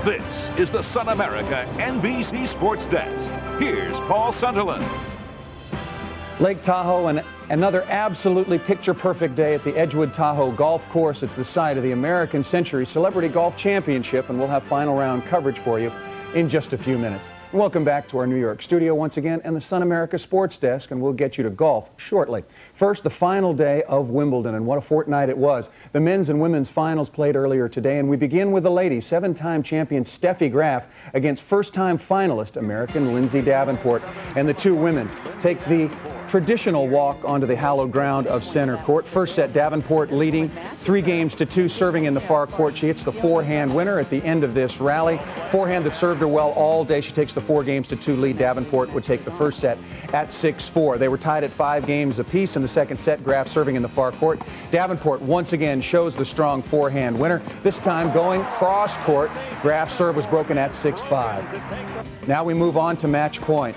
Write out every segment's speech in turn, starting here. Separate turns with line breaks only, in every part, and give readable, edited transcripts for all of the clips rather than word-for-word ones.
This is the SunAmerica NBC Sports Desk. Here's Paul Sunderland.
Lake Tahoe, and another absolutely picture-perfect day at the Edgewood Tahoe Golf Course. It's the site of the American Century Celebrity Golf Championship, and we'll have final round coverage for you in just a few minutes. Welcome back to our New York studio once again and the SunAmerica Sports Desk, and we'll get you to golf shortly. First, the final day of Wimbledon, and what a fortnight it was. The men's and women's finals played earlier today, and we begin with the ladies. Seven-time champion Steffi Graf against first-time finalist American Lindsay Davenport. And the two women take the traditional walk onto the hallowed ground of center court. First set, Davenport leading 3-2, serving in the far court. She hits the forehand winner at the end of this rally. Forehand that served her well all day. She takes the 4-2 lead. Davenport would take the first set at 6-4. They were tied at 5 games apiece in the second set. Graf serving in the far court. Davenport once again shows the strong forehand winner, this time going cross court. Graf's serve was broken at 6-5. Now we move on to match point.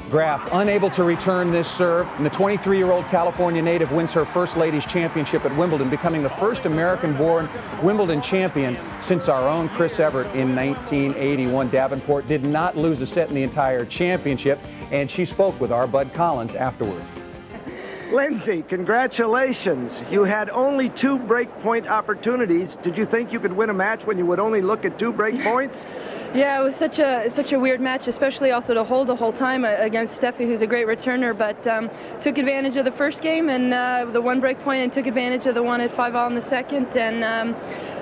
Graf unable to return this serve, and the 23-year-old California native wins her first ladies championship at Wimbledon, becoming the first American-born Wimbledon champion since our own Chris Evert in 1981. Davenport did not lose a set in the entire championship, and she spoke with our Bud Collins afterwards.
Lindsay, congratulations. You had only 2 break-point opportunities. Did you think you could win a match when you would only look at 2 break points?
Yeah, it was such a weird match, especially also to hold the whole time against Steffi, who's a great returner, but took advantage of the first game and the 1 break point, and took advantage of the 1 at 5-all in the second, and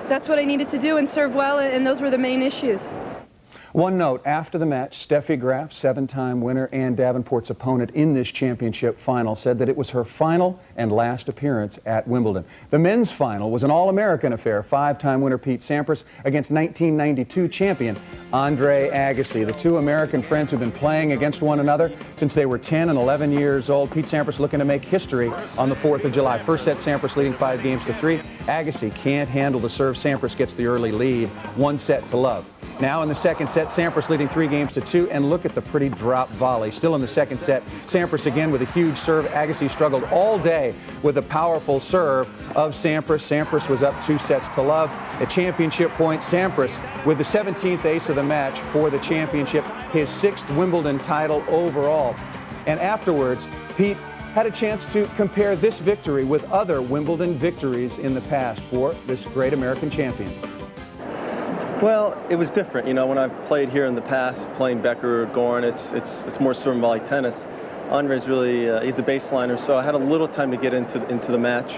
that's what I needed to do and serve well, and those were the main issues.
One note, after the match, Steffi Graf, 7-time winner and Davenport's opponent in this championship final, said that it was her final and last appearance at Wimbledon. The men's final was an all-American affair. 5-time winner Pete Sampras against 1992 champion Andre Agassi. The two American friends who've been playing against one another since they were 10 and 11 years old. Pete Sampras looking to make history on the 4th of July. First set, Sampras leading 5-3. Agassi can't handle the serve. Sampras gets the early lead, 1 set to love. Now in the second set, Sampras leading 3-2, and look at the pretty drop volley. Still in the second set, Sampras again with a huge serve. Agassi struggled all day with a powerful serve of Sampras. Sampras was up 2 sets to love. At championship point, Sampras with the 17th ace of the match for the championship, his 6th Wimbledon title overall. And afterwards, Pete had a chance to compare this victory with other Wimbledon victories in the past for this great American champion.
Well, it was different. You know, when I've played here in the past, playing Becker or Gorn, it's more serve and volley tennis. Andre's really, he's a baseliner, so I had a little time to get into the match.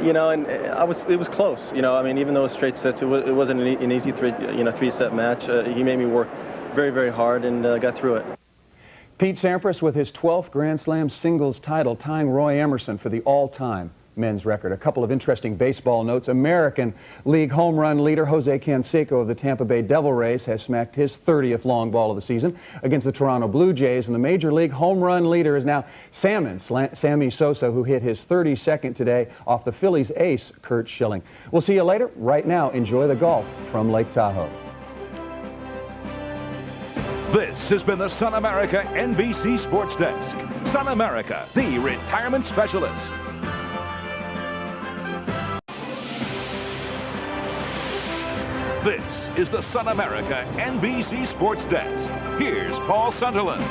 You know, and it was close. You know, I mean, even though it was straight sets, it wasn't an easy 3-set match. He made me work very, very hard and got through it.
Pete Sampras with his 12th Grand Slam singles title, tying Roy Emerson for the all-time men's record. A couple of interesting baseball notes. American League home run leader Jose Canseco of the Tampa Bay Devil Rays has smacked his 30th long ball of the season against the Toronto Blue Jays, and the Major League home run leader is now Sammy Sosa, who hit his 32nd today off the Phillies ace Curt Schilling. We'll see you later. Right now, enjoy the golf from Lake Tahoe.
This has been the SunAmerica NBC Sports Desk. SunAmerica, the retirement specialist. This is the SunAmerica NBC Sports Desk. Here's Paul Sunderland.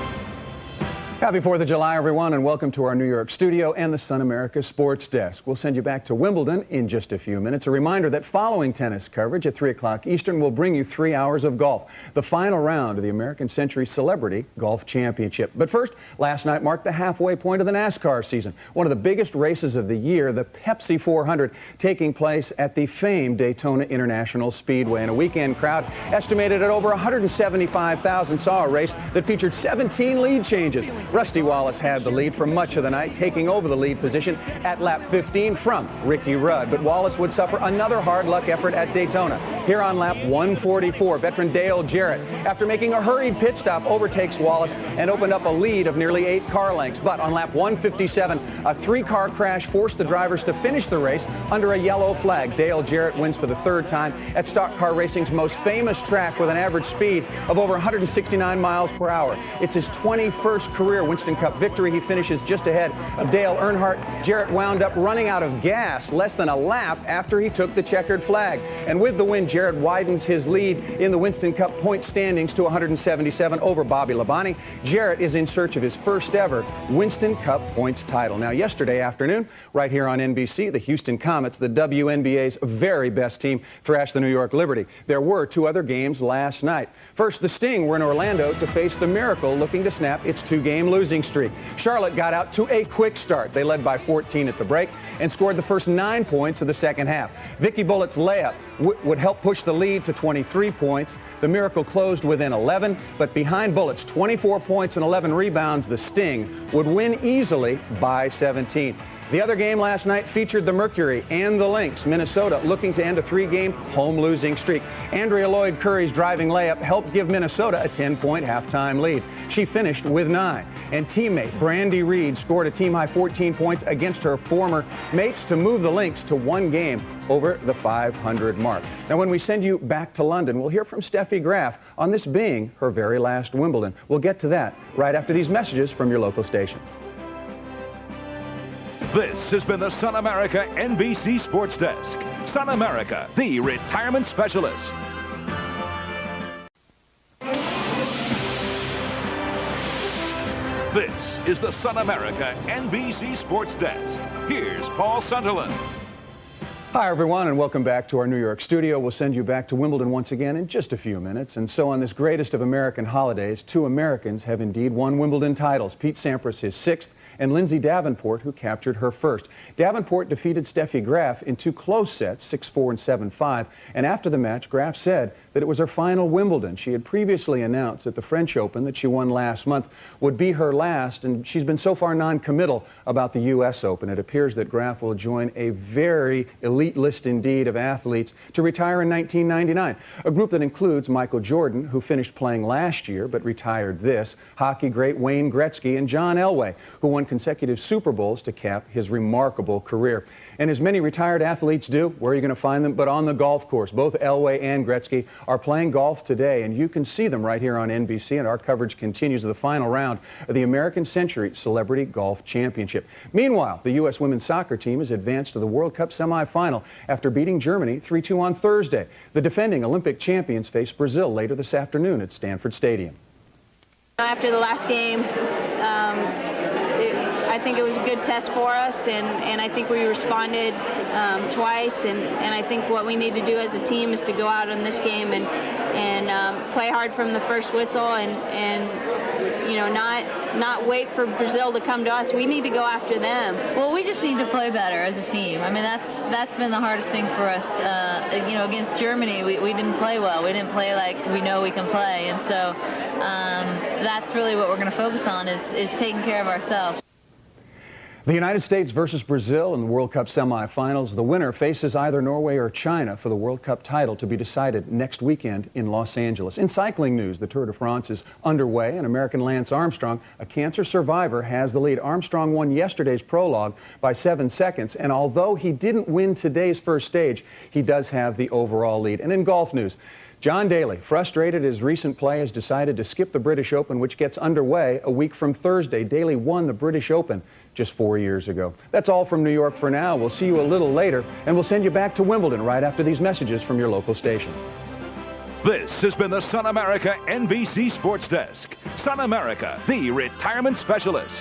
Happy 4th of July, everyone, and welcome to our New York studio and the SunAmerica Sports Desk. We'll send you back to Wimbledon in just a few minutes. A reminder that following tennis coverage at 3 o'clock Eastern, we'll bring you 3 hours of golf, the final round of the American Century Celebrity Golf Championship. But first, last night marked the halfway point of the NASCAR season. One of the biggest races of the year, the Pepsi 400, taking place at the famed Daytona International Speedway. And a weekend crowd estimated at over 175,000 saw a race that featured 17 lead changes. Rusty Wallace had the lead for much of the night, taking over the lead position at lap 15 from Ricky Rudd. But Wallace would suffer another hard luck effort at Daytona. Here on lap 144, veteran Dale Jarrett, after making a hurried pit stop, overtakes Wallace and opened up a lead of nearly 8 car lengths. But on lap 157, a 3-car crash forced the drivers to finish the race under a yellow flag. Dale Jarrett wins for the 3rd time at stock car racing's most famous track with an average speed of over 169 miles per hour. It's his 21st career Winston Cup victory. He finishes just ahead of Dale Earnhardt. Jarrett wound up running out of gas less than a lap after he took the checkered flag. And with the win, Jarrett widens his lead in the Winston Cup point standings to 177 over Bobby Labonte. Jarrett is in search of his first ever Winston Cup points title. Now, yesterday afternoon, right here on NBC, the Houston Comets, the WNBA's very best team, thrashed the New York Liberty. There were two other games last night. First, the Sting were in Orlando to face the Miracle, looking to snap its two-game losing streak. Charlotte got out to a quick start. They led by 14 at the break and scored the first 9 points of the second half. Vicky Bullett's layup would help push the lead to 23 points. The Miracle closed within 11, but behind Bullett's 24 points and 11 rebounds, the Sting would win easily by 17. The other game last night featured the Mercury and the Lynx. Minnesota looking to end a 3-game home losing streak. Andrea Lloyd Curry's driving layup helped give Minnesota a 10-point halftime lead. She finished with 9. And teammate Brandy Reed scored a team-high 14 points against her former mates to move the Lynx to 1 game over the 500 mark. Now, when we send you back to London, we'll hear from Steffi Graf on this being her very last Wimbledon. We'll get to that right after these messages from your local stations.
This has been the SunAmerica NBC Sports Desk. SunAmerica, the retirement specialist. This is the SunAmerica NBC Sports Desk. Here's Paul Sunderland.
Hi, everyone, and welcome back to our New York studio. We'll send you back to Wimbledon once again in just a few minutes. And so on this greatest of American holidays, 2 Americans have indeed won Wimbledon titles. Pete Sampras, his 6th, and Lindsay Davenport, who captured her first. Davenport defeated Steffi Graf in 2 close sets, 6-4 and 7-5, and after the match, Graf said that it was her final Wimbledon. She had previously announced that the French Open that she won last month would be her last, and she's been so far non-committal about the U.S. Open. It appears that Graf will join a very elite list indeed of athletes to retire in 1999, a group that includes Michael Jordan, who finished playing last year but retired this, hockey great Wayne Gretzky, and John Elway, who won consecutive Super Bowls to cap his remarkable career. And as many retired athletes do, where are you going to find them but on the golf course? Both Elway and Gretzky are playing golf today, and you can see them right here on NBC, and our coverage continues to the final round of the American Century Celebrity Golf Championship. Meanwhile, the U.S. women's soccer team has advanced to the World Cup semifinal after beating Germany 3-2 on Thursday. The defending Olympic champions face Brazil later this afternoon at Stanford Stadium.
After the last game, I think it was a good test for us, and I think we responded twice, and I think what we need to do as a team is to go out in this game and play hard from the first whistle and you know, not wait for Brazil to come to us. We need to go after them.
Well, we just need to play better as a team. I mean, that's been the hardest thing for us. You know, against Germany, we didn't play well. We didn't play like we know we can play, and so that's really what we're going to focus on is taking care of ourselves.
The United States versus Brazil in the World Cup semifinals. The winner faces either Norway or China for the World Cup title to be decided next weekend in Los Angeles. In cycling news, the Tour de France is underway, and American Lance Armstrong, a cancer survivor, has the lead. Armstrong won yesterday's prologue by 7 seconds, and although he didn't win today's first stage, he does have the overall lead. And in golf news, John Daly, frustrated at his recent play, has decided to skip the British Open, which gets underway a week from Thursday. Daly won the British Open just 4 years ago. That's all from New York for now. We'll see you a little later, and we'll send you back to Wimbledon right after these messages from your local station.
This has been the SunAmerica NBC Sports Desk. SunAmerica, the retirement specialist.